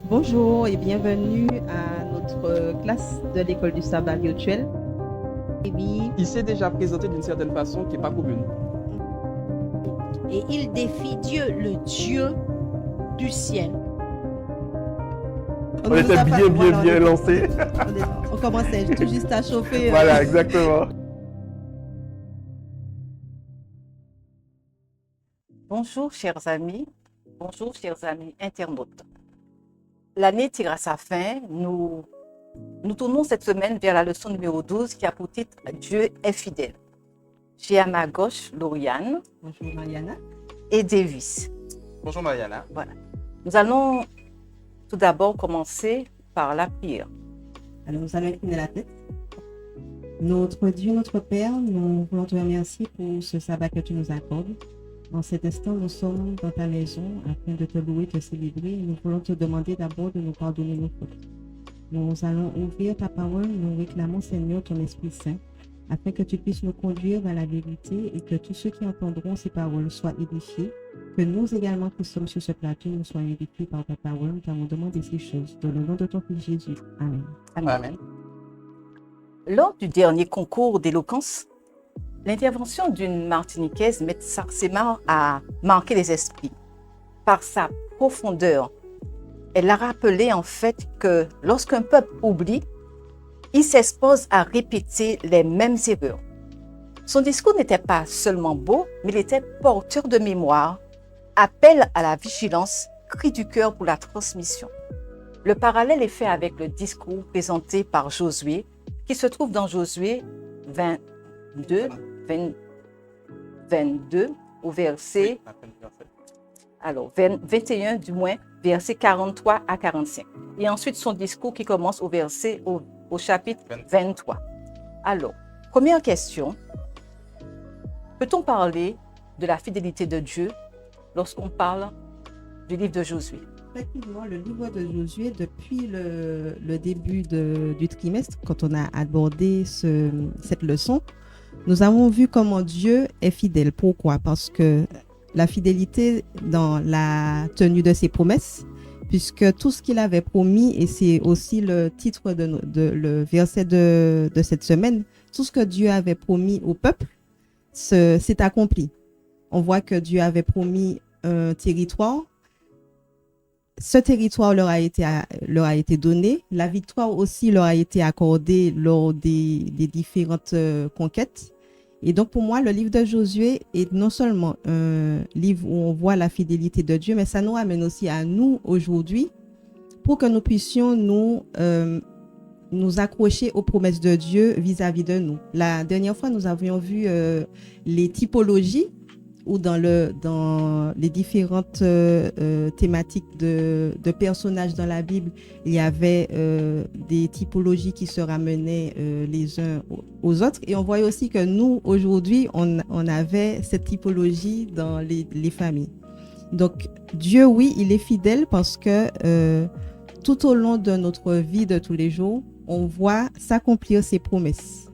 Bonjour et bienvenue à notre classe de l'école du sabbat virtuel. Et puis, Il s'est déjà présenté d'une certaine façon qui n'est pas commune. Et il défie Dieu, le Dieu du ciel. On était bien lancés. On commençait tout juste à chauffer. Voilà, exactement. Bonjour chers amis internautes. L'année tire à sa fin, nous tournons cette semaine vers la leçon numéro 12 qui a pour titre « Dieu est fidèle ». J'ai à ma gauche Lauriane. Bonjour Mariana. Et Davis. Bonjour Mariana. Voilà. Nous allons tout d'abord commencer par la prière. Alors nous allons incliner la tête. Notre Dieu, notre Père, nous voulons te remercier pour ce sabbat que tu nous accordes. En cet instant, nous sommes dans ta maison afin de te louer, te célébrer. Nous voulons te demander d'abord de nous pardonner nos fautes. Nous allons ouvrir ta parole. Nous réclamons, Seigneur, ton Esprit Saint, afin que tu puisses nous conduire dans la vérité et que tous ceux qui entendront ces paroles soient édifiés. Que nous également qui sommes sur ce plateau, nous soyons édifiés par ta parole. Nous t'avons demandé ces choses. Dans le nom de ton Fils Jésus. Amen. Amen. Lors du dernier concours d'éloquence, l'intervention d'une Martiniquaise, Metsa Semar, a marqué les esprits. Par sa profondeur, elle a rappelé en fait que lorsqu'un peuple oublie, il s'expose à répéter les mêmes erreurs. Son discours n'était pas seulement beau, mais il était porteur de mémoire, appel à la vigilance, cri du cœur pour la transmission. Le parallèle est fait avec le discours présenté par Josué, qui se trouve dans Josué 22 au verset, alors 21 du moins, verset 43 à 45. Et ensuite son discours qui commence au chapitre 23. Alors, première question, peut-on parler de la fidélité de Dieu lorsqu'on parle du livre de Josué? Effectivement, le livre de Josué, depuis le début du trimestre, quand on a abordé cette leçon, nous avons vu comment Dieu est fidèle. Pourquoi? Parce que la fidélité dans la tenue de ses promesses, puisque tout ce qu'il avait promis, et c'est aussi le titre le verset de cette semaine, tout ce que Dieu avait promis au peuple s'est accompli. On voit que Dieu avait promis un territoire. Ce territoire leur a été donné. La victoire aussi leur a été accordée lors des différentes conquêtes. Et donc, pour moi, le livre de Josué est non seulement un livre où on voit la fidélité de Dieu, mais ça nous ramène aussi à nous aujourd'hui pour que nous puissions nous accrocher aux promesses de Dieu vis-à-vis de nous. La dernière fois, nous avions vu les typologies ou dans les différentes thématiques de personnages dans la Bible, il y avait des typologies qui se ramenaient les uns aux autres. Et on voyait aussi que nous, aujourd'hui, on avait cette typologie dans les familles. Donc, Dieu, oui, il est fidèle parce que tout au long de notre vie de tous les jours, on voit s'accomplir ses promesses.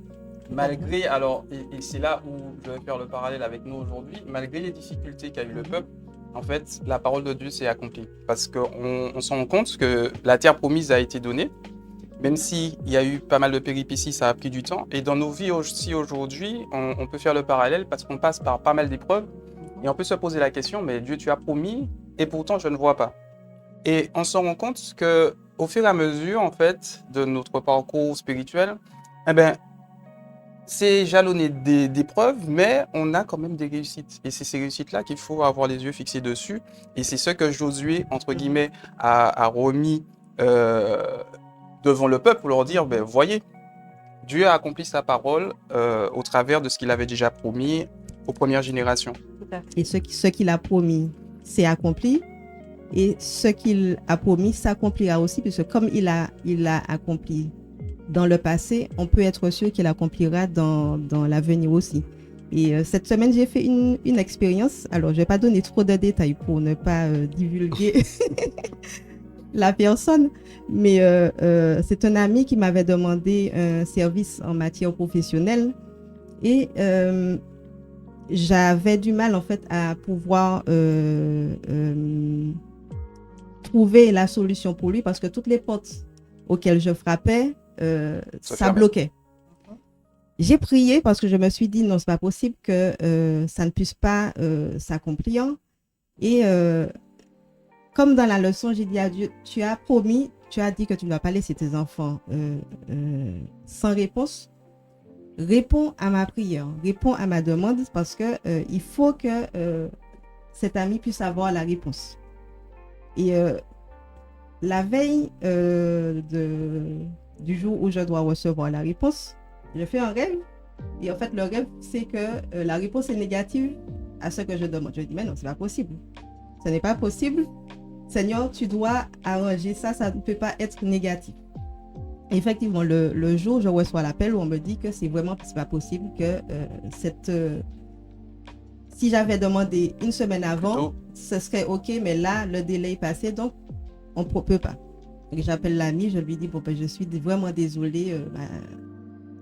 Malgré, alors, et c'est là où je vais faire le parallèle avec nous aujourd'hui, malgré les difficultés qu'a eu le peuple, en fait, la parole de Dieu s'est accomplie. Parce qu'on se rend compte que la terre promise a été donnée, même s'il y a eu pas mal de péripéties, ça a pris du temps. Et dans nos vies aussi aujourd'hui, on peut faire le parallèle parce qu'on passe par pas mal d'épreuves et on peut se poser la question, mais Dieu, tu as promis et pourtant je ne vois pas. Et on se rend compte qu'au fur et à mesure, en fait, de notre parcours spirituel, eh ben, c'est jalonné d'épreuves, mais on a quand même des réussites. Et c'est ces réussites-là qu'il faut avoir les yeux fixés dessus. Et c'est ce que Josué, entre guillemets, a remis devant le peuple pour leur dire, ben, voyez, Dieu a accompli sa parole au travers de ce qu'il avait déjà promis aux premières générations. Et ce qu'il a promis s'est accompli. Et ce qu'il a promis s'accomplira aussi, puisque comme il a accompli dans le passé, on peut être sûr qu'il accomplira dans l'avenir aussi. Et cette semaine, j'ai fait une expérience. Alors, je ne vais pas donner trop de détails pour ne pas divulguer la personne, mais c'est un ami qui m'avait demandé un service en matière professionnelle et j'avais du mal en fait à pouvoir trouver la solution pour lui parce que toutes les portes auxquelles je frappais, ça fermait. bloquait. J'ai prié parce que je me suis dit non, c'est pas possible que ça ne puisse pas s'accomplir. Et comme dans la leçon, j'ai dit à Dieu, tu as promis, tu as dit que tu ne vas pas laisser tes enfants sans réponse. Réponds à ma prière, réponds à ma demande parce que il faut que cet ami puisse avoir la réponse. Et la veille du jour où je dois recevoir la réponse, je fais un rêve. Et en fait, le rêve, c'est que la réponse est négative à ce que je demande. Je dis, mais non, c'est pas possible. Ce n'est pas possible. Seigneur, tu dois arranger ça, ça ne peut pas être négatif. Effectivement, le jour où je reçois l'appel où on me dit que c'est pas possible que si j'avais demandé une semaine avant, ce serait OK, mais là, le délai est passé, donc on ne peut pas. Donc, j'appelle l'ami, je lui dis, bon, ben, je suis vraiment désolée,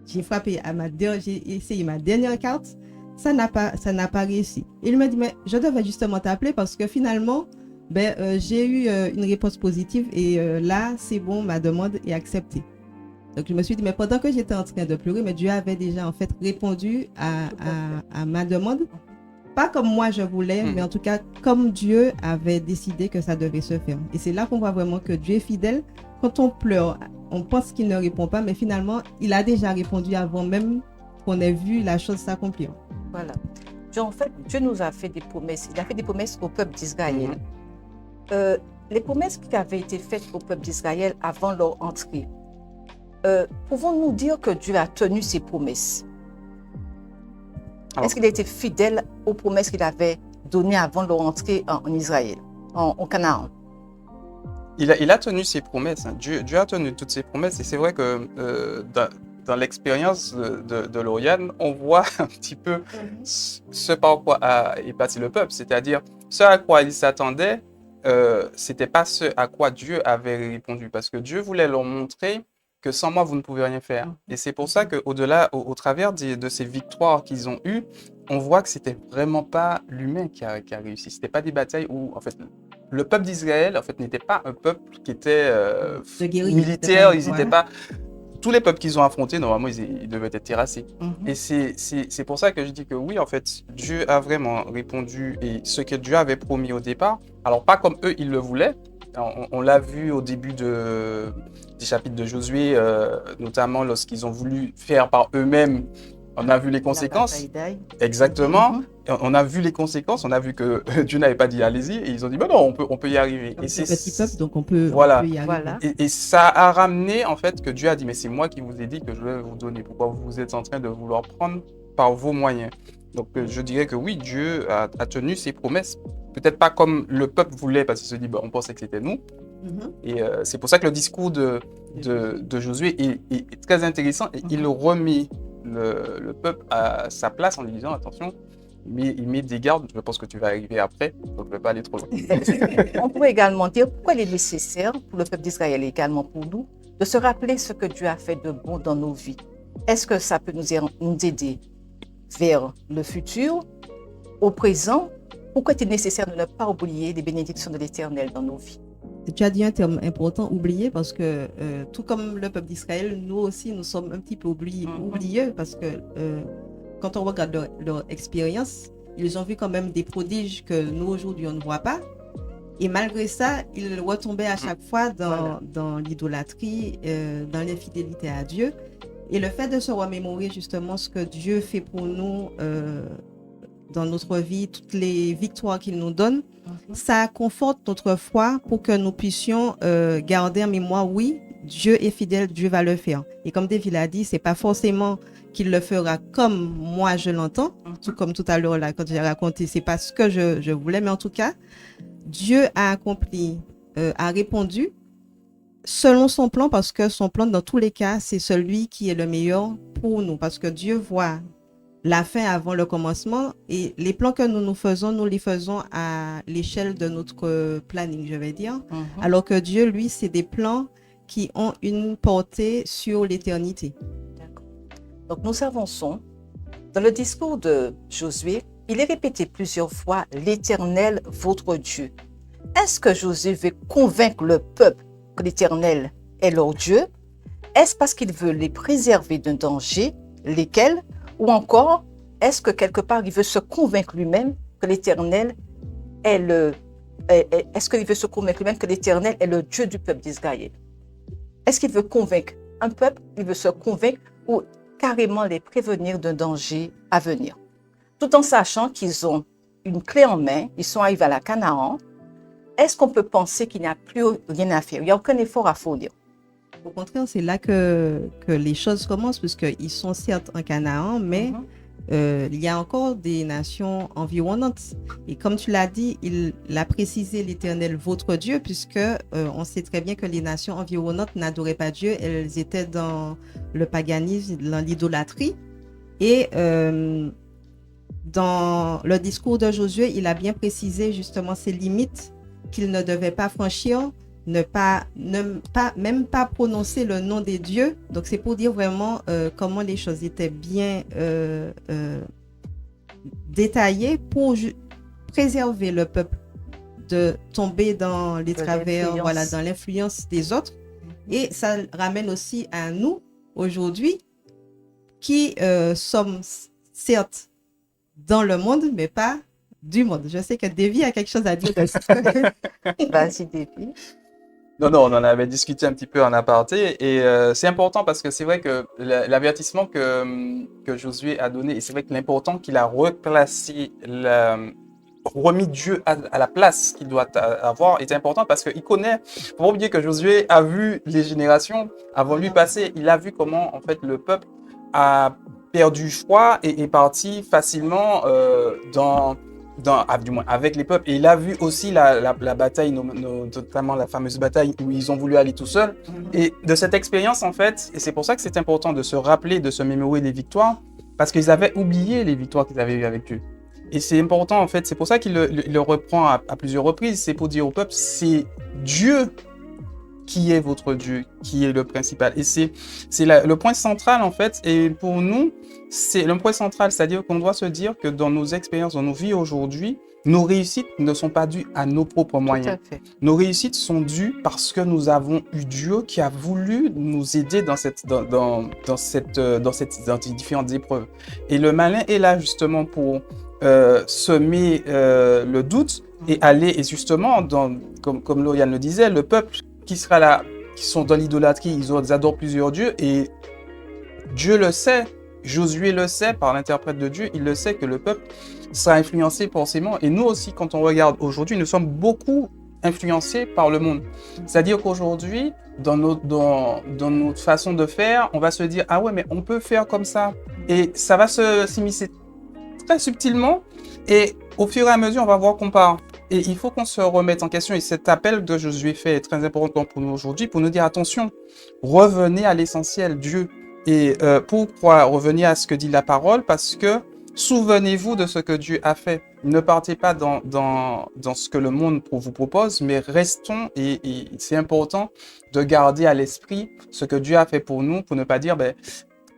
j'ai essayé ma dernière carte, ça n'a pas réussi. Il me dit, mais je devais justement t'appeler parce que finalement, j'ai eu une réponse positive et là, c'est bon, ma demande est acceptée. Donc, je me suis dit, mais pendant que j'étais en train de pleurer, mais Dieu avait déjà en fait répondu à ma demande. Pas comme moi je voulais, mais en tout cas, comme Dieu avait décidé que ça devait se faire. Et c'est là qu'on voit vraiment que Dieu est fidèle. Quand on pleure, on pense qu'il ne répond pas, mais finalement, il a déjà répondu avant même qu'on ait vu la chose s'accomplir. Voilà. En fait, Dieu nous a fait des promesses. Il a fait des promesses au peuple d'Israël. Les promesses qui avaient été faites au peuple d'Israël avant leur entrée, pouvons-nous dire que Dieu a tenu ses promesses? Est-ce qu'il a été fidèle aux promesses qu'il avait données avant leur entrée en Israël, au Canaan? Il a tenu ses promesses. Hein. Dieu a tenu toutes ses promesses. Et c'est vrai que dans l'expérience de Lauriane, on voit un petit peu ce par quoi est passé le peuple. C'est-à-dire, ce à quoi il s'attendait, c'était pas ce à quoi Dieu avait répondu. Parce que Dieu voulait leur montrer que sans moi, vous ne pouvez rien faire. Et c'est pour ça qu'au-delà, au travers de ces victoires qu'ils ont eues, on voit que c'était vraiment pas l'humain qui a réussi. C'était pas des batailles où, en fait, le peuple d'Israël, en fait, n'était pas un peuple qui était militaire. Ils n'étaient pas... Tous les peuples qu'ils ont affrontés, normalement, ils devaient être terrassés. Et c'est pour ça que je dis que oui, en fait, Dieu a vraiment répondu et ce que Dieu avait promis au départ, alors pas comme eux, ils le voulaient. On l'a vu au début des chapitres de Josué, notamment lorsqu'ils ont voulu faire par eux-mêmes. On a vu les conséquences. Exactement. On a vu les conséquences. On a vu que Dieu n'avait pas dit allez-y. Et ils ont dit ben non, on peut y arriver. Et c'est petit peuple, donc on peut y arriver. Voilà. Et ça a ramené en fait que Dieu a dit mais c'est moi qui vous ai dit que je vais vous donner. Pourquoi vous êtes en train de vouloir prendre par vos moyens? Donc je dirais que oui, Dieu a tenu ses promesses. Peut-être pas comme le peuple voulait parce qu'il se dit on pensait que c'était nous. Et c'est pour ça que le discours de Josué est très intéressant et il remet le peuple à sa place en lui disant attention, il met des gardes, je pense que tu vas arriver après, donc je ne vais pas aller trop loin. On pourrait également dire pourquoi il est nécessaire pour le peuple d'Israël et également pour nous de se rappeler ce que Dieu a fait de bon dans nos vies. Est-ce que ça peut nous aider vers le futur, au présent? Pourquoi est-il nécessaire de ne pas oublier les bénédictions de l'Éternel dans nos vies? Tu as dit un terme important, oublier, parce que tout comme le peuple d'Israël, nous aussi, nous sommes un petit peu oublieux parce que quand on regarde leur expérience, ils ont vu quand même des prodiges que nous, aujourd'hui, on ne voit pas. Et malgré ça, ils retombaient à chaque fois dans l'idolâtrie, dans l'infidélité à Dieu. Et le fait de se remémorer justement ce que Dieu fait pour nous dans notre vie, toutes les victoires qu'il nous donne, ça conforte notre foi pour que nous puissions garder en mémoire, oui, Dieu est fidèle, Dieu va le faire. Et comme David l'a dit, c'est pas forcément qu'il le fera comme moi je l'entends, tout comme tout à l'heure là, quand j'ai raconté, c'est pas ce que je voulais, mais en tout cas, Dieu a accompli, a répondu selon son plan, parce que son plan, dans tous les cas, c'est celui qui est le meilleur pour nous, parce que Dieu voit la fin avant le commencement et les plans que nous faisons, nous les faisons à l'échelle de notre planning, je vais dire. Alors que Dieu, lui, c'est des plans qui ont une portée sur l'éternité. D'accord. Donc nous avançons. Dans le discours de Josué, il est répété plusieurs fois « l'Éternel, votre Dieu ». Est-ce que Josué veut convaincre le peuple que l'Éternel est leur Dieu? Est-ce parce qu'il veut les préserver d'un danger, lesquels? Ou encore, est-ce que quelque part, il veut se convaincre lui-même que l'Éternel est est-ce qu'il veut se convaincre lui-même que l'Éternel est le Dieu du peuple d'Israël? Est-ce qu'il veut convaincre un peuple? Il veut se convaincre ou carrément les prévenir d'un danger à venir? Tout en sachant qu'ils ont une clé en main, ils sont arrivés à la Canaan. Est-ce qu'on peut penser qu'il n'y a plus rien à faire? Il n'y a aucun effort à fournir. Au contraire, c'est là que les choses commencent, puisqu'ils sont certes en Canaan, mais il y a encore des nations environnantes. Et comme tu l'as dit, il a précisé l'Éternel, votre Dieu, puisque on sait très bien que les nations environnantes n'adoraient pas Dieu, elles étaient dans le paganisme, dans l'idolâtrie. Et dans le discours de Josué, il a bien précisé justement ces limites qu'il ne devait pas franchir, même pas prononcer le nom des dieux. Donc c'est pour dire vraiment comment les choses étaient bien détaillées pour préserver le peuple de tomber dans les travers, voilà, dans l'influence des autres. Et ça ramène aussi à nous aujourd'hui qui sommes certes dans le monde, mais pas du monde. Je sais que Davy a quelque chose à dire. Vas-y, Davy. Non, on en avait discuté un petit peu en aparté et c'est important parce que c'est vrai que l'avertissement que Josué a donné, et c'est vrai que l'important qu'il a replacé, remis Dieu à la place qu'il doit avoir est important parce qu'il connaît. Faut pas oublier que Josué a vu les générations avant lui passer. Il a vu comment en fait le peuple a perdu foi et est parti facilement du moins avec les peuples. Et il a vu aussi la bataille, notamment la fameuse bataille où ils ont voulu aller tout seuls. Et de cette expérience, en fait, et c'est pour ça que c'est important de se rappeler, de se mémorer les victoires, parce qu'ils avaient oublié les victoires qu'ils avaient eues avec Dieu. Et c'est important, en fait, c'est pour ça qu'il le reprend à plusieurs reprises. C'est pour dire au peuple, c'est Dieu qui est votre Dieu, qui est le principal. Et c'est le point central, en fait. Et pour nous, c'est le point central, c'est-à-dire qu'on doit se dire que dans nos expériences, dans nos vies aujourd'hui, nos réussites ne sont pas dues à nos propres moyens. Tout à fait. Nos réussites sont dues parce que nous avons eu Dieu qui a voulu nous aider dans ces différentes épreuves. Et le malin est là justement pour semer le doute et aller, et justement, comme Lauriane le disait, le peuple qui sera là, qui sont dans l'idolâtrie, ils adorent plusieurs dieux, et Dieu le sait, Josué le sait, par l'interprète de Dieu, il le sait que le peuple sera influencé forcément. Et nous aussi, quand on regarde aujourd'hui, nous sommes beaucoup influencés par le monde. C'est-à-dire qu'aujourd'hui, dans notre façon de faire, on va se dire, ah ouais, mais on peut faire comme ça. Et ça va s'immiscer très subtilement, et au fur et à mesure, on va voir qu'on part. Et il faut qu'on se remette en question. Et cet appel que Josué fait est très important pour nous aujourd'hui, pour nous dire attention, revenez à l'essentiel, Dieu. Et pourquoi revenir à ce que dit la parole? Parce que souvenez-vous de ce que Dieu a fait. Ne partez pas dans ce que le monde vous propose, mais restons, et c'est important de garder à l'esprit ce que Dieu a fait pour nous, pour ne pas dire, ben,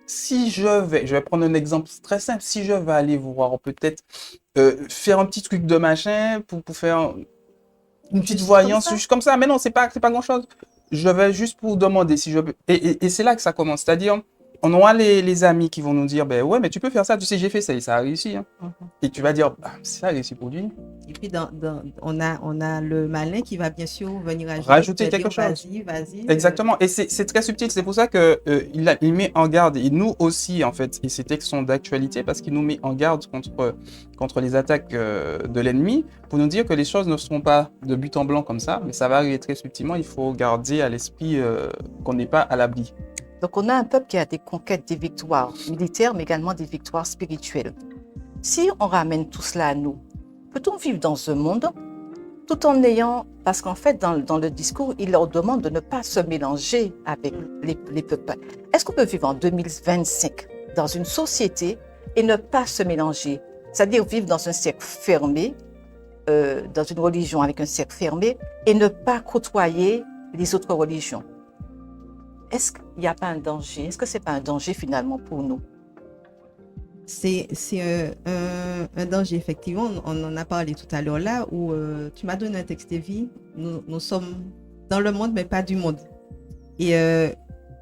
si je vais prendre un exemple très simple, si je vais aller voir peut-être faire un petit truc de machin pour faire une petite voyance juste comme ça, mais non, c'est pas grand-chose. Je vais juste pour demander si je peux. Et c'est là que ça commence, c'est-à-dire on aura les amis qui vont nous dire, ben ouais, mais tu peux faire ça, tu sais, j'ai fait ça et ça a réussi. Hein. Et tu vas dire, bah, ça a réussi pour lui. Et puis, on a le malin qui va bien sûr venir rajouter quelque chose. Vas-y. Exactement. Et c'est très subtil. C'est pour ça qu'il met en garde. Et nous aussi, en fait, et ces textes sont d'actualité parce qu'il nous met en garde contre les attaques de l'ennemi pour nous dire que les choses ne seront pas de but en blanc comme ça, mais ça va arriver très subtilement. Il faut garder à l'esprit qu'on n'est pas à l'abri. Donc, on a un peuple qui a des conquêtes, des victoires militaires, mais également des victoires spirituelles. Si on ramène tout cela à nous, peut-on vivre dans ce monde tout en ayant... Parce qu'en fait, dans le discours, il leur demande de ne pas se mélanger avec les peuples. Est-ce qu'on peut vivre en 2025 dans une société et ne pas se mélanger? C'est-à-dire vivre dans un cercle fermé, dans une religion avec un cercle fermé, et ne pas côtoyer les autres religions. Est-ce qu'il n'y a pas un danger? Est-ce que ce n'est pas un danger finalement pour nous? C'est un danger, effectivement. On en a parlé tout à l'heure là, où tu m'as donné un texte, Evie. Nous sommes dans le monde, mais pas du monde. Et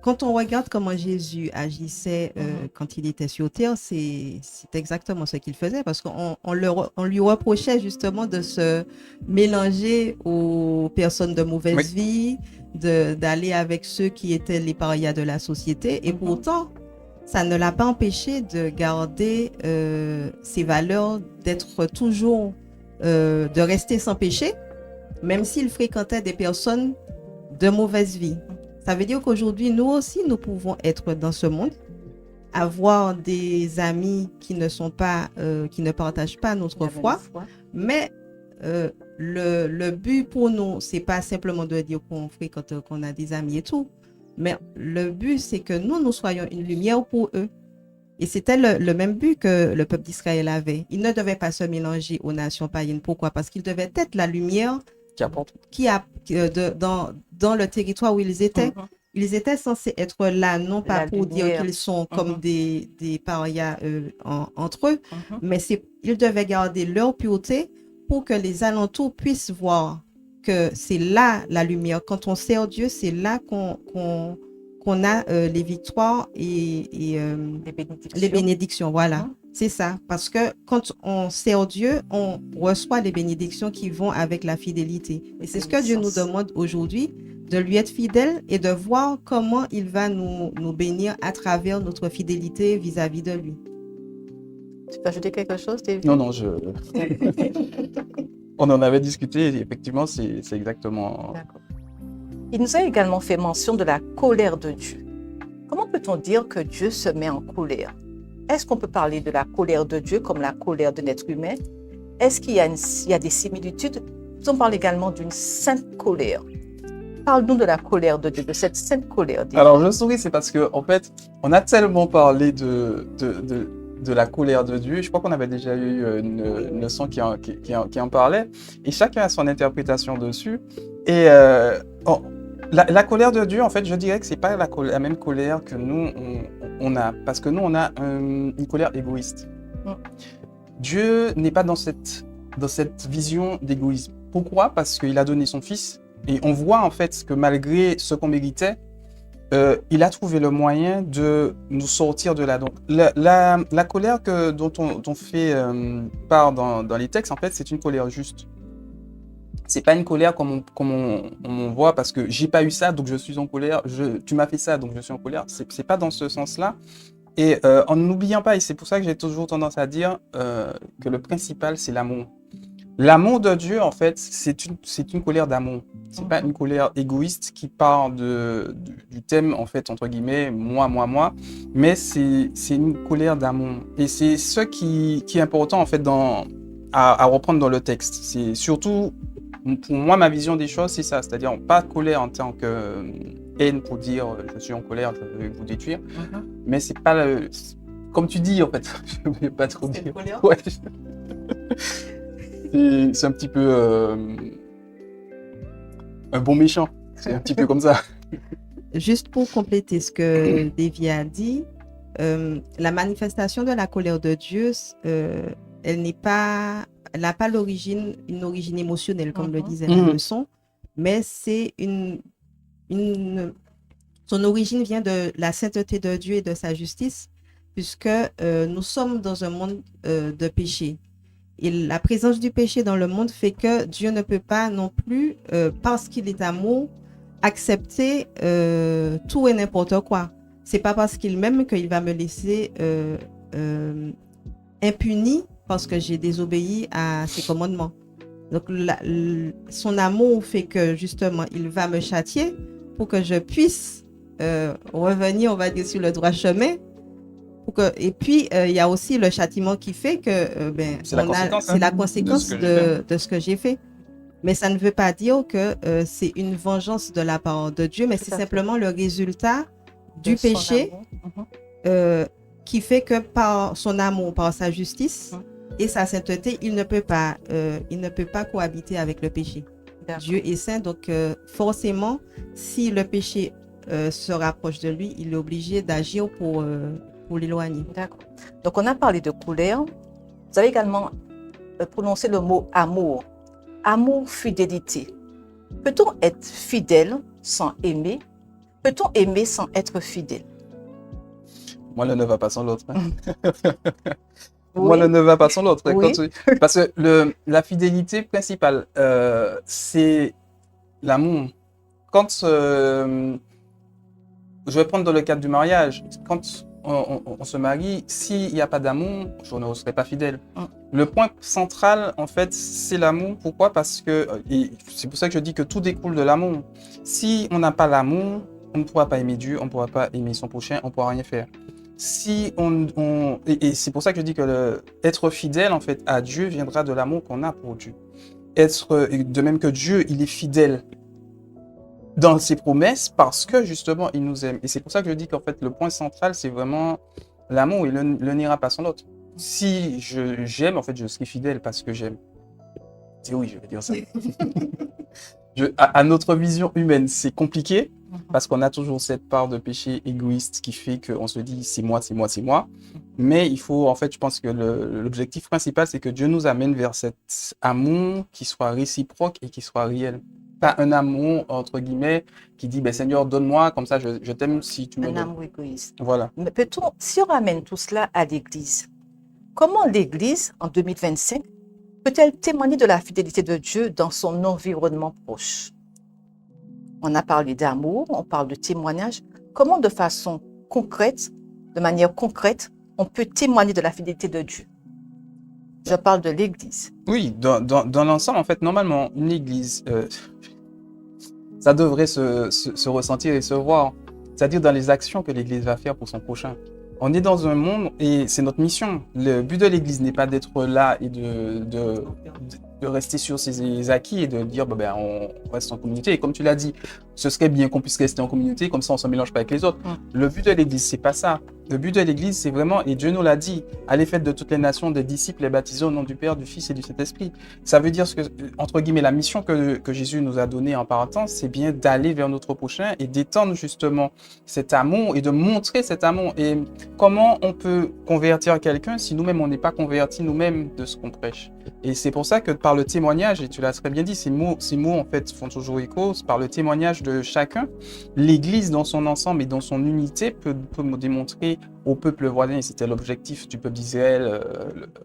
quand on regarde comment Jésus agissait quand il était sur terre, c'est exactement ce qu'il faisait, parce on lui reprochait justement de se mélanger aux personnes de mauvaise vie, d'aller avec ceux qui étaient les parias de la société. Et pourtant, ça ne l'a pas empêché de garder ses valeurs, d'être toujours, de rester sans péché, même s'il fréquentait des personnes de mauvaise vie. Ça veut dire qu'aujourd'hui, nous aussi, nous pouvons être dans ce monde, avoir des amis qui ne sont pas, qui ne partagent pas notre foi, mais le but pour nous, c'est pas simplement de dire qu'on fréquente, qu'on a des amis et tout, mais le but, c'est que nous soyons une lumière pour eux. Et c'était le même but que le peuple d'Israël avait. Il ne devait pas se mélanger aux nations païennes. Pourquoi? Parce qu'il devait être la lumière dans le territoire où ils étaient. Ils étaient censés être là, non pas pour dire qu'ils sont comme des parias entre eux, mais ils devaient garder leur pureté pour que les alentours puissent voir que c'est là la lumière. Quand on sert Dieu, c'est là qu'on a les victoires et les bénédictions. Voilà, c'est ça. Parce que quand on sert Dieu, on reçoit les bénédictions qui vont avec la fidélité. Et c'est ce que Dieu nous demande aujourd'hui, de lui être fidèle et de voir comment il va nous bénir à travers notre fidélité vis-à-vis de lui. Tu peux ajouter quelque chose, David? Non, on en avait discuté, et effectivement, c'est exactement... D'accord. Il nous a également fait mention de la colère de Dieu. Comment peut-on dire que Dieu se met en colère? Est-ce qu'on peut parler de la colère de Dieu comme la colère d'un être humain? Est-ce qu'il y a des similitudes? On parle également d'une sainte colère. Parle-nous de la colère de Dieu, de cette sainte colère. Alors, je souris, c'est parce qu'en fait, on a tellement parlé de la colère de Dieu. Je crois qu'on avait déjà eu une leçon qui en parlait. Et chacun a son interprétation dessus. Et la colère de Dieu, en fait, je dirais que ce n'est pas la même colère que nous, on a. Parce que nous, on a une colère égoïste. Dieu n'est pas dans cette vision d'égoïsme. Pourquoi? Parce qu'il a donné son Fils. Et on voit en fait que malgré ce qu'on méritait, il a trouvé le moyen de nous sortir de là. Donc, la colère dont on fait part dans les textes, en fait, c'est une colère juste. C'est pas une colère comme on voit parce que j'ai pas eu ça, donc je suis en colère. Tu m'as fait ça, donc je suis en colère. C'est pas dans ce sens-là. Et en n'oubliant pas, et c'est pour ça que j'ai toujours tendance à dire que le principal, c'est l'amour. L'amour de Dieu, en fait, c'est une colère d'amour. C'est pas une colère égoïste qui part du thème, en fait, entre guillemets, moi, mais c'est une colère d'amour. Et c'est ce qui est important, en fait, à reprendre dans le texte. C'est surtout, pour moi, ma vision des choses, c'est ça. C'est-à-dire, pas colère en tant que haine pour dire je suis en colère, je vais vous détruire. Mais c'est pas comme tu dis, en fait, je ne vais pas trop dire. Ouais. C'est un petit peu un bon méchant. C'est un petit peu comme ça. Juste pour compléter ce que Davy a dit, la manifestation de la colère de Dieu, elle n'a pas une origine émotionnelle, comme le disait la leçon, mais c'est son origine vient de la sainteté de Dieu et de sa justice, puisque nous sommes dans un monde de péché. Et la présence du péché dans le monde fait que Dieu ne peut pas non plus, parce qu'il est amour, accepter tout et n'importe quoi. C'est pas parce qu'il m'aime qu'il va me laisser impuni parce que j'ai désobéi à ses commandements. Donc son amour fait que justement il va me châtier pour que je puisse revenir, on va dire, sur le droit chemin. Et puis, il y a aussi le châtiment qui fait que c'est la conséquence de ce que j'ai fait. Mais ça ne veut pas dire que c'est une vengeance de la part de Dieu, mais c'est simplement le résultat du péché qui fait que par son amour, par sa justice et sa sainteté, il ne peut pas cohabiter avec le péché. Dieu est saint, donc forcément, si le péché se rapproche de lui, il est obligé d'agir pour l'éloigner. D'accord. Donc, on a parlé de couleur. Vous avez également prononcé le mot amour. Amour, fidélité. Peut-on être fidèle sans aimer? Peut-on aimer sans être fidèle? Moi, l'un ne va pas sans l'autre. Hein. Oui. Moi, l'un ne va pas sans l'autre. Oui. Parce que la fidélité principale, c'est l'amour. Quand, je vais prendre dans le cadre du mariage, quand on se marie, s'il n'y a pas d'amour, je ne serai pas fidèle. Le point central, en fait, c'est l'amour. Pourquoi? Parce que, et c'est pour ça que je dis que tout découle de l'amour. Si on n'a pas l'amour, on ne pourra pas aimer Dieu, on ne pourra pas aimer son prochain, on ne pourra rien faire. Si et c'est pour ça que je dis que être fidèle, en fait, à Dieu viendra de l'amour qu'on a pour Dieu. De même que Dieu, il est fidèle dans ses promesses parce que justement il nous aime. Et c'est pour ça que je dis qu'en fait le point central c'est vraiment l'amour et l'un n'ira pas sans l'autre. Si j'aime, en fait je serai fidèle parce que j'aime. C'est oui, je vais dire ça. À notre vision humaine, c'est compliqué parce qu'on a toujours cette part de péché égoïste qui fait qu'on se dit c'est moi, c'est moi, c'est moi. Mais il faut, en fait, je pense que l'objectif principal, c'est que Dieu nous amène vers cet amour qui soit réciproque et qui soit réel. Pas un amour, entre guillemets, qui dit, ben, Seigneur, donne-moi, comme ça, je t'aime si tu me donnes. Un amour égoïste. Voilà. Mais peut-on, si on ramène tout cela à l'Église, comment l'Église, en 2025, peut-elle témoigner de la fidélité de Dieu dans son environnement proche? On a parlé d'amour, on parle de témoignage. Comment, de façon concrète, de manière concrète, on peut témoigner de la fidélité de Dieu? Je parle de l'Église. Oui, dans l'ensemble, en fait, normalement, une Église, ça devrait se ressentir et se voir. C'est-à-dire dans les actions que l'Église va faire pour son prochain. On est dans un monde et c'est notre mission. Le but de l'Église n'est pas d'être là et de rester sur ses acquis et de dire ben, on reste en communauté. Et comme tu l'as dit, ce serait bien qu'on puisse rester en communauté, comme ça on ne se mélange pas avec les autres. Le but de l'Église, c'est pas ça. Le but de l'Église, c'est vraiment, et Dieu nous l'a dit, allez faites de toutes les nations des disciples et baptisés au nom du Père, du Fils et du Saint-Esprit. Ça veut dire, entre guillemets, la mission que Jésus nous a donnée en partant, c'est bien d'aller vers notre prochain et d'étendre justement cet amour et de montrer cet amour. Et comment on peut convertir quelqu'un si nous-mêmes, on n'est pas convertis nous-mêmes de ce qu'on prêche? Et c'est pour ça que par le témoignage, et tu l'as très bien dit, ces mots en fait font toujours écho, par le témoignage de chacun, l'Église dans son ensemble et dans son unité peut démontrer au peuple voisin, et c'était l'objectif du peuple d'Israël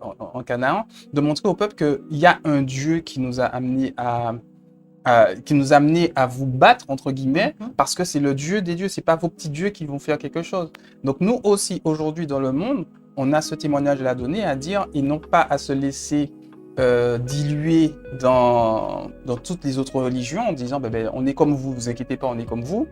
en Canaan, de montrer au peuple qu'il y a un Dieu qui nous a amené à vous battre, entre guillemets, parce que c'est le Dieu des dieux, c'est pas vos petits dieux qui vont faire quelque chose. Donc nous aussi, aujourd'hui dans le monde, on a ce témoignage à donner, à dire, et non pas à se laisser diluer dans toutes les autres religions en disant ben, on est comme vous inquiétez pas, on est comme vous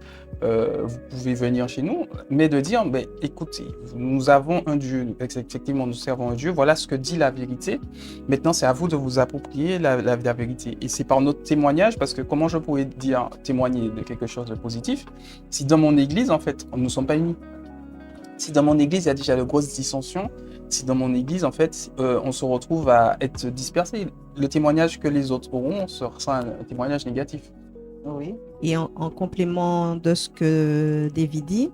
pouvez venir chez nous, mais de dire ben, écoutez, nous avons un Dieu, effectivement nous servons un Dieu, voilà ce que dit la vérité, maintenant c'est à vous de vous approprier la vérité, et c'est par notre témoignage, parce que comment je pourrais témoigner de quelque chose de positif si dans mon église en fait nous ne sommes pas unis, si dans mon église il y a déjà de grosses dissensions, si dans mon église, en fait, on se retrouve à être dispersé, le témoignage que les autres auront sera un témoignage négatif. Oui. Et en complément de ce que David dit,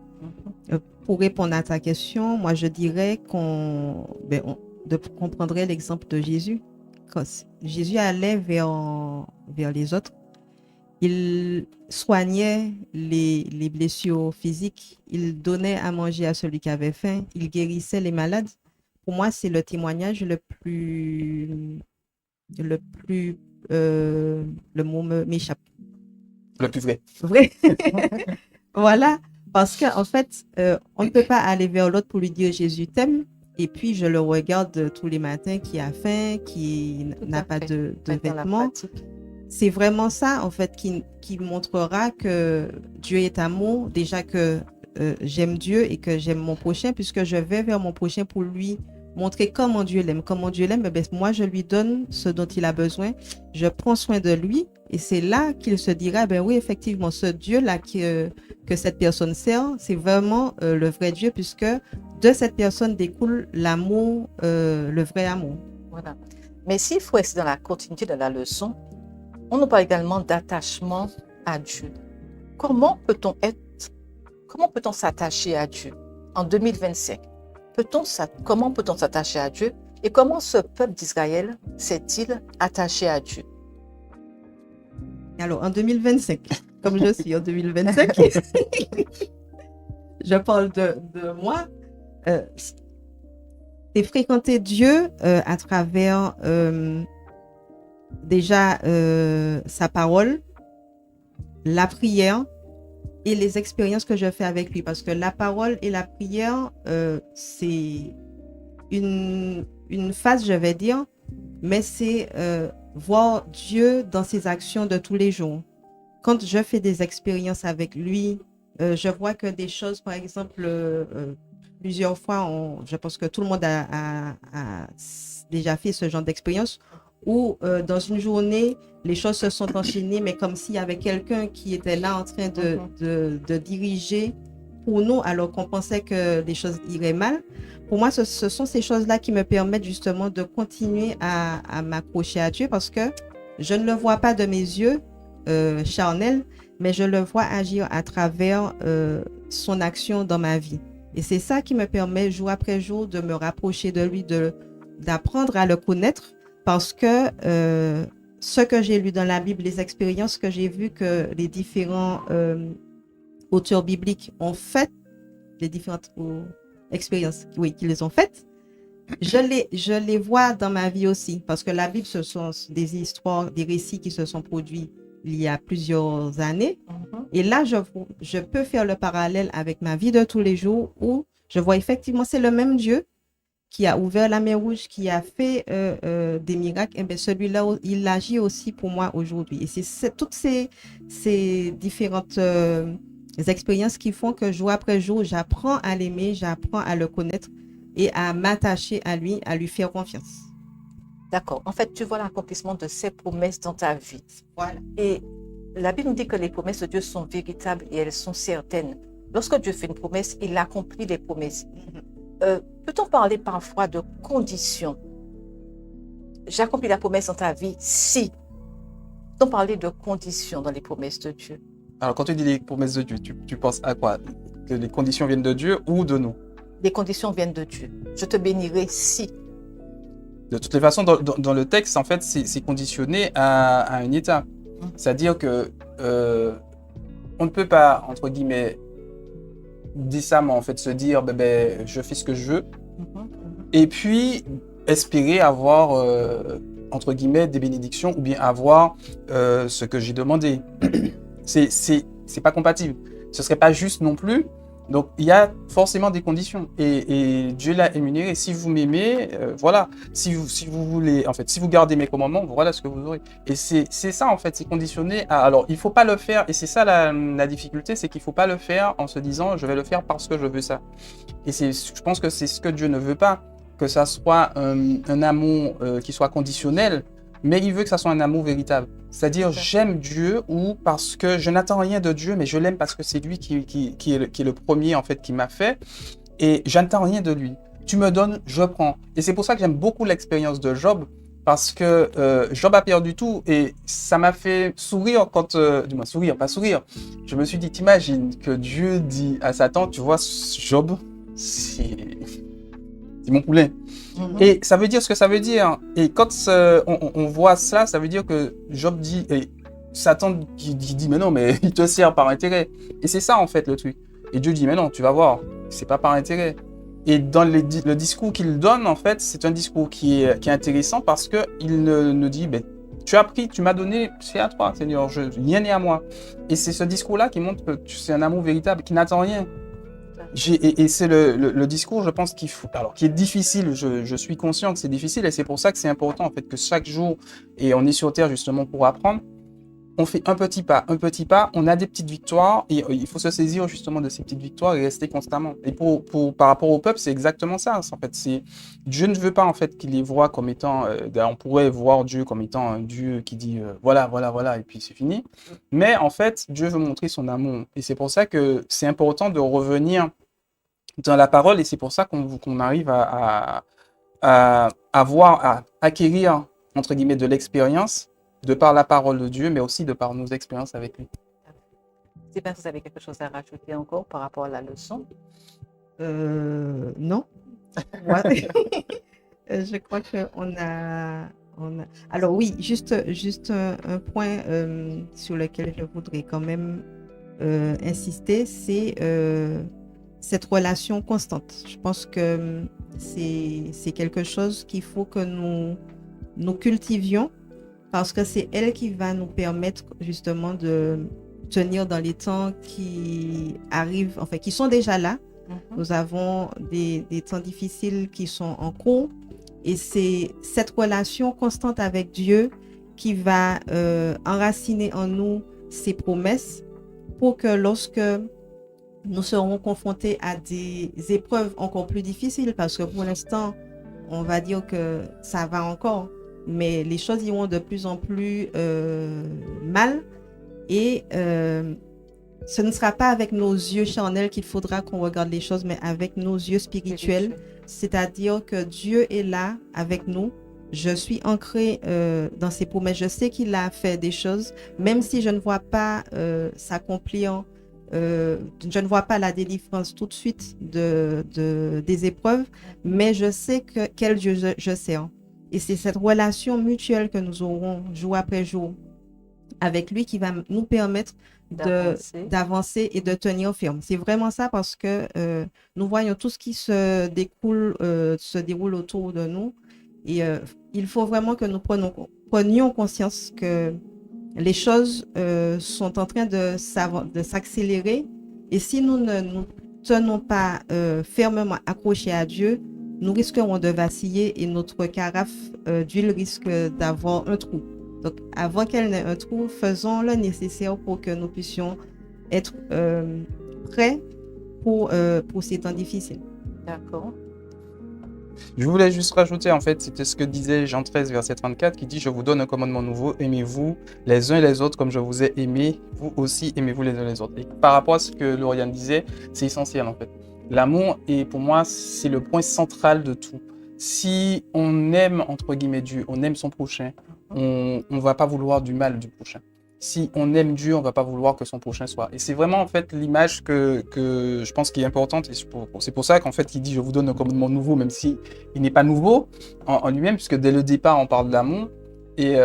pour répondre à ta question, moi je dirais qu'on prendrait l'exemple de Jésus. Quand Jésus allait vers les autres, il soignait les blessures physiques, il donnait à manger à celui qui avait faim, il guérissait les malades. Pour moi, c'est le témoignage le mot m'échappe. Le plus vrai. Vrai. Voilà, parce qu'en fait, on ne peut pas aller vers l'autre pour lui dire Jésus t'aime, et puis je le regarde tous les matins qui a faim, qui n'a pas de vêtements. C'est vraiment ça, en fait, qui montrera que Dieu est amour, déjà que j'aime Dieu et que j'aime mon prochain, puisque je vais vers mon prochain pour lui montrer comment Dieu l'aime. Comment Dieu l'aime, ben, moi je lui donne ce dont il a besoin, je prends soin de lui, et c'est là qu'il se dira, ben oui, effectivement, ce Dieu-là que cette personne sert, c'est vraiment le vrai Dieu, puisque de cette personne découle l'amour, le vrai amour. Voilà. Mais s'il faut rester dans la continuité de la leçon, on nous parle également d'attachement à Dieu. Comment peut-on s'attacher à Dieu en 2025? comment peut-on s'attacher à Dieu et comment ce peuple d'Israël s'est-il attaché à Dieu? Alors, en 2025, comme je suis en 2025, je parle de moi. C'est fréquenter Dieu à travers déjà sa parole, la prière et les expériences que je fais avec lui. Parce que la parole et la prière, c'est une phase, je vais dire, mais c'est voir Dieu dans ses actions de tous les jours. Quand je fais des expériences avec lui, je vois que des choses, par exemple, plusieurs fois, je pense que tout le monde a déjà fait ce genre d'expérience où dans une journée, les choses se sont enchaînées, mais comme s'il y avait quelqu'un qui était là en train de diriger pour nous, alors qu'on pensait que les choses iraient mal. Pour moi, ce sont ces choses-là qui me permettent justement de continuer à m'accrocher à Dieu parce que je ne le vois pas de mes yeux charnels, mais je le vois agir à travers son action dans ma vie. Et c'est ça qui me permet jour après jour de me rapprocher de lui, d'apprendre à le connaître parce que ce que j'ai lu dans la Bible, les expériences que j'ai vues que les différents auteurs bibliques ont faites, les différentes expériences qu'ils les ont faites, je les vois dans ma vie aussi parce que la Bible, ce sont des histoires, des récits qui se sont produits il y a plusieurs années. Et là, je peux faire le parallèle avec ma vie de tous les jours où je vois effectivement, c'est le même Dieu qui a ouvert la mer Rouge, qui a fait des miracles. Et bien celui-là, il agit aussi pour moi aujourd'hui. Et c'est toutes ces différentes expériences qui font que jour après jour, j'apprends à l'aimer, j'apprends à le connaître et à m'attacher à lui faire confiance. D'accord. En fait, tu vois l'accomplissement de ses promesses dans ta vie. Voilà. Et la Bible nous dit que les promesses de Dieu sont véritables et elles sont certaines. Lorsque Dieu fait une promesse, il accomplit les promesses. Peut-on parler parfois de conditions? J'accomplis la promesse dans ta vie si. Peut-on parler de conditions dans les promesses de Dieu? Alors, quand tu dis les promesses de Dieu, tu penses à quoi? Que les conditions viennent de Dieu ou de nous? Les conditions viennent de Dieu. Je te bénirai si. De toutes les façons, dans le texte, en fait, c'est conditionné à un état. C'est-à-dire que on ne peut pas, entre guillemets, décemment, en fait, se dire, je fais ce que je veux, et puis espérer avoir, entre guillemets, des bénédictions ou bien avoir ce que j'ai demandé. C'est pas compatible. Ce serait pas juste non plus. Donc, il y a forcément des conditions et Dieu l'a énuméré. Si vous m'aimez, voilà. Si vous voulez, en fait, si vous gardez mes commandements, voilà ce que vous aurez. Et c'est ça, en fait, c'est conditionné à... Alors, il faut pas le faire, et c'est ça la difficulté, c'est qu'il faut pas le faire en se disant, je vais le faire parce que je veux ça. Et je pense que c'est ce que Dieu ne veut pas, que ça soit un amour qui soit conditionnel, mais il veut que ça soit un amour véritable. C'est-à-dire, j'aime Dieu ou parce que je n'attends rien de Dieu, mais je l'aime parce que c'est lui qui est le premier, en fait, qui m'a fait. Et je n'attends rien de lui. Tu me donnes, je prends. Et c'est pour ça que j'aime beaucoup l'expérience de Job, parce que Job a perdu tout. Et ça m'a fait sourire quand... du moins, sourire, pas sourire. Je me suis dit, t'imagines que Dieu dit à Satan, tu vois, Job, c'est mon poulet. Et ça veut dire ce que ça veut dire. Et quand on voit ça, ça veut dire que Job dit, et Satan qui dit, mais non, mais il te sert par intérêt. Et c'est ça, en fait, le truc. Et Dieu dit, mais non, tu vas voir, c'est pas par intérêt. Et dans le discours qu'il donne, en fait, c'est un discours qui est intéressant parce qu'il nous dit, tu as pris, tu m'as donné, c'est à toi, Seigneur, rien n'est à moi. Et c'est ce discours-là qui montre que c'est un amour véritable, qui n'attend rien. Et c'est le discours, je pense, qui est difficile. Je suis conscient que c'est difficile et c'est pour ça que c'est important, en fait, que chaque jour, et on est sur Terre justement pour apprendre, on fait un petit pas, on a des petites victoires et il faut se saisir justement de ces petites victoires et rester constamment. Et par rapport au peuple, c'est exactement ça. En fait, Dieu ne veut pas, en fait, qu'il les voit comme étant, on pourrait voir Dieu comme étant un Dieu qui dit voilà, et puis c'est fini. Mais en fait, Dieu veut montrer son amour. Et c'est pour ça que c'est important de revenir dans la parole et c'est pour ça qu'on arrive à acquérir, entre guillemets, de l'expérience de par la parole de Dieu, mais aussi de par nos expériences avec lui. Sylvain, vous avez quelque chose à rajouter encore par rapport à la leçon? Non. Ouais. Je crois Alors oui, juste un point sur lequel je voudrais quand même insister, c'est cette relation constante. Je pense que c'est quelque chose qu'il faut que nous cultivions parce que c'est elle qui va nous permettre justement de tenir dans les temps qui arrivent, enfin qui sont déjà là. Nous avons des temps difficiles qui sont en cours et c'est cette relation constante avec Dieu qui va enraciner en nous ses promesses pour que lorsque nous serons confrontés à des épreuves encore plus difficiles, parce que pour l'instant, on va dire que ça va encore, mais les choses iront de plus en plus mal et ce ne sera pas avec nos yeux charnels qu'il faudra qu'on regarde les choses, mais avec nos yeux spirituels. C'est-à-dire que Dieu est là avec nous. Je suis ancrée dans ses promesses. Je sais qu'il a fait des choses, même si je ne vois pas s'accomplir, je ne vois pas la délivrance tout de suite des épreuves, mais je sais quel Dieu je sers. Et c'est cette relation mutuelle que nous aurons jour après jour avec lui qui va nous permettre d'avancer et de tenir ferme. C'est vraiment ça parce que nous voyons tout ce qui se déroule autour de nous et il faut vraiment que nous prenions conscience que les choses sont en train de s'accélérer et si nous ne nous tenons pas fermement accrochés à Dieu, nous risquerons de vaciller et notre carafe d'huile risque d'avoir un trou. Donc, avant qu'elle n'ait un trou, faisons le nécessaire pour que nous puissions être prêts pour ces temps difficiles. D'accord. Je voulais juste rajouter, en fait, c'était ce que disait Jean 13, verset 34, qui dit « Je vous donne un commandement nouveau, aimez-vous les uns et les autres comme je vous ai aimés, vous aussi aimez-vous les uns les autres. » Et par rapport à ce que Lauriane disait, c'est essentiel, en fait. L'amour, et pour moi, c'est le point central de tout. Si on aime, entre guillemets, Dieu, on aime son prochain, on ne va pas vouloir du mal du prochain. Si on aime Dieu, on ne va pas vouloir que son prochain soit. Et c'est vraiment en fait l'image que je pense qui est importante. Et c'est pour ça qu'en fait il dit « Je vous donne un commandement nouveau », même si il n'est pas nouveau en lui-même, puisque dès le départ on parle d'amour. Et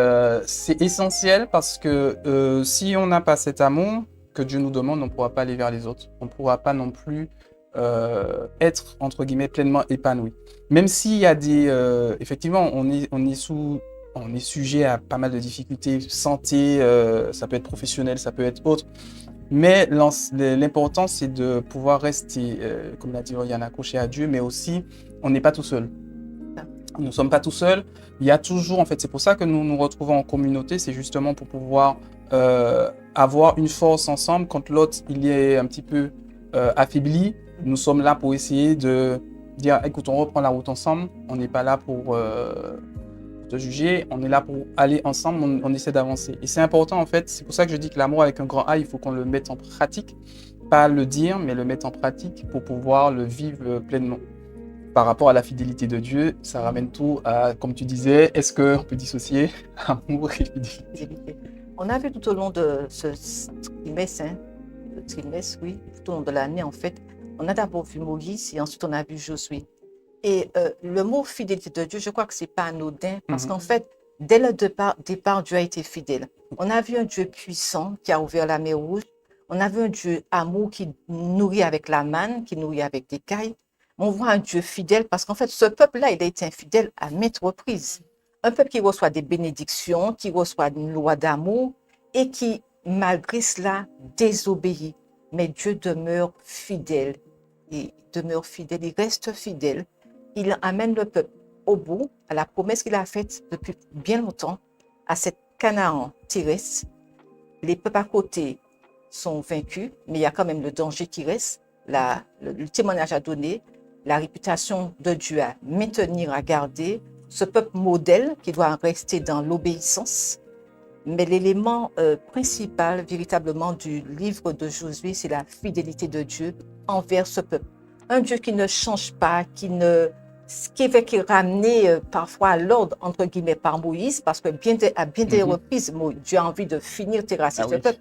c'est essentiel parce que si on n'a pas cet amour que Dieu nous demande, on ne pourra pas aller vers les autres. On ne pourra pas non plus être, entre guillemets, pleinement épanoui. Même s'il y a effectivement, on est sujet à pas mal de difficultés, santé, ça peut être professionnel, ça peut être autre. Mais l'important, c'est de pouvoir rester, comme l'a dit Lauriane, accroché à Dieu, mais aussi, on n'est pas tout seul. Nous ne sommes pas tout seuls. Il y a toujours, en fait, c'est pour ça que nous nous retrouvons en communauté, c'est justement pour pouvoir avoir une force ensemble quand l'autre, il est un petit peu affaibli. Nous sommes là pour essayer de dire, écoute, on reprend la route ensemble, on n'est pas là pour te juger, on est là pour aller ensemble, on essaie d'avancer. Et c'est important en fait, c'est pour ça que je dis que l'amour avec un grand A, il faut qu'on le mette en pratique, pas le dire, mais le mettre en pratique pour pouvoir le vivre pleinement. Par rapport à la fidélité de Dieu, ça ramène tout à, comme tu disais, est-ce qu'on peut dissocier amour et fidélité? On a vu tout au long de ce trimestre, oui, tout au long de l'année en fait, on a d'abord vu Moïse et ensuite on a vu Josué. Et le mot fidélité de Dieu, je crois que ce n'est pas anodin parce qu'en fait, dès le départ, Dieu a été fidèle. On a vu un Dieu puissant qui a ouvert la mer Rouge. On a vu un Dieu amour qui nourrit avec la manne, qui nourrit avec des cailles. On voit un Dieu fidèle parce qu'en fait, ce peuple-là, il a été infidèle à maintes reprises. Un peuple qui reçoit des bénédictions, qui reçoit une loi d'amour et qui, malgré cela, désobéit. Mais Dieu demeure fidèle. Il demeure fidèle, il reste fidèle. Il amène le peuple au bout, à la promesse qu'il a faite depuis bien longtemps, à cette Canaan terrestre. Les peuples à côté sont vaincus, mais il y a quand même le danger qui reste, le témoignage à donner, la réputation de Dieu à maintenir, à garder, ce peuple modèle qui doit rester dans l'obéissance. Mais l'élément principal véritablement du livre de Josué, c'est la fidélité de Dieu envers ce peuple. Un Dieu qui ne change pas, qui est ramené parfois à l'ordre, entre guillemets, par Moïse, parce que à bien des reprises, Dieu a envie de finir terrasser ce peuple.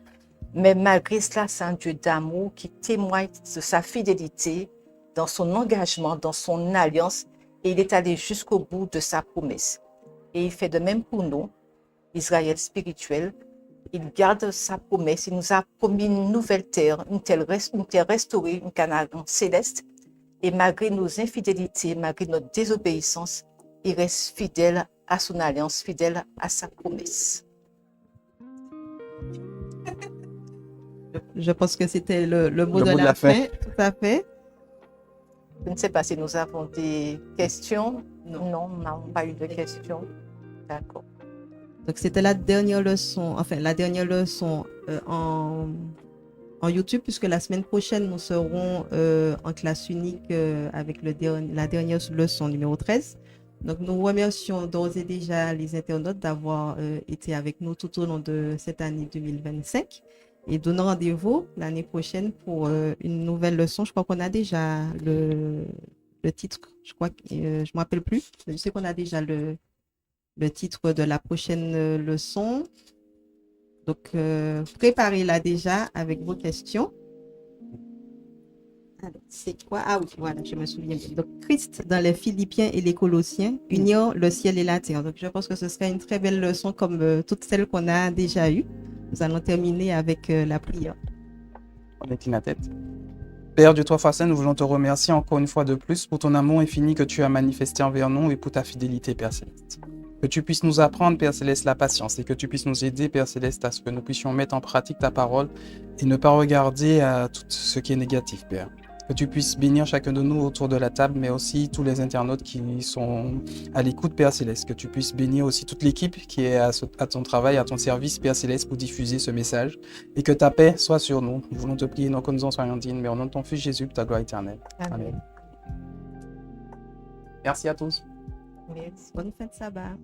Mais malgré cela, c'est un Dieu d'amour qui témoigne de sa fidélité dans son engagement, dans son alliance, et il est allé jusqu'au bout de sa promesse. Et il fait de même pour nous, Israël spirituel. Il garde sa promesse, il nous a promis une nouvelle terre, une terre restaurée, un Canaan céleste. Et malgré nos infidélités, malgré notre désobéissance, il reste fidèle à son alliance, fidèle à sa promesse. Je pense que c'était le mot de la fin. Tout à fait. Je ne sais pas si nous avons des questions. Non, nous n'avons pas eu de questions. D'accord. Donc, c'était la dernière leçon, en YouTube, puisque la semaine prochaine, nous serons en classe unique avec la dernière leçon numéro 13. Donc, nous remercions d'ores et déjà les internautes d'avoir été avec nous tout au long de cette année 2025 et donnons rendez-vous l'année prochaine pour une nouvelle leçon. Je crois qu'on a déjà le titre, je ne me rappelle plus. Je sais qu'on a déjà le titre de la prochaine leçon. Donc, préparez-la déjà avec vos questions. Alors, c'est quoi? Ah oui, voilà, je me souviens. Donc, Christ dans les Philippiens et les Colossiens, unir le ciel et la terre. Donc, je pense que ce serait une très belle leçon comme toutes celles qu'on a déjà eues. Nous allons terminer avec la prière. On incline la tête. Père Dieu Trois Fois Saint, nous voulons te remercier encore une fois de plus pour ton amour infini que tu as manifesté envers nous et pour ta fidélité, Père Céleste. Que tu puisses nous apprendre, Père Céleste, la patience et que tu puisses nous aider, Père Céleste, à ce que nous puissions mettre en pratique ta parole et ne pas regarder à tout ce qui est négatif, Père. Que tu puisses bénir chacun de nous autour de la table, mais aussi tous les internautes qui sont à l'écoute, Père Céleste. Que tu puisses bénir aussi toute l'équipe qui est à ton travail, à ton service, Père Céleste, pour diffuser ce message. Et que ta paix soit sur nous. Nous voulons te prier, non que nous en soyons dignes, mais au nom de ton Fils Jésus, pour ta gloire éternelle. Amen. Merci à tous. Merci. Bonne fête, sabbat.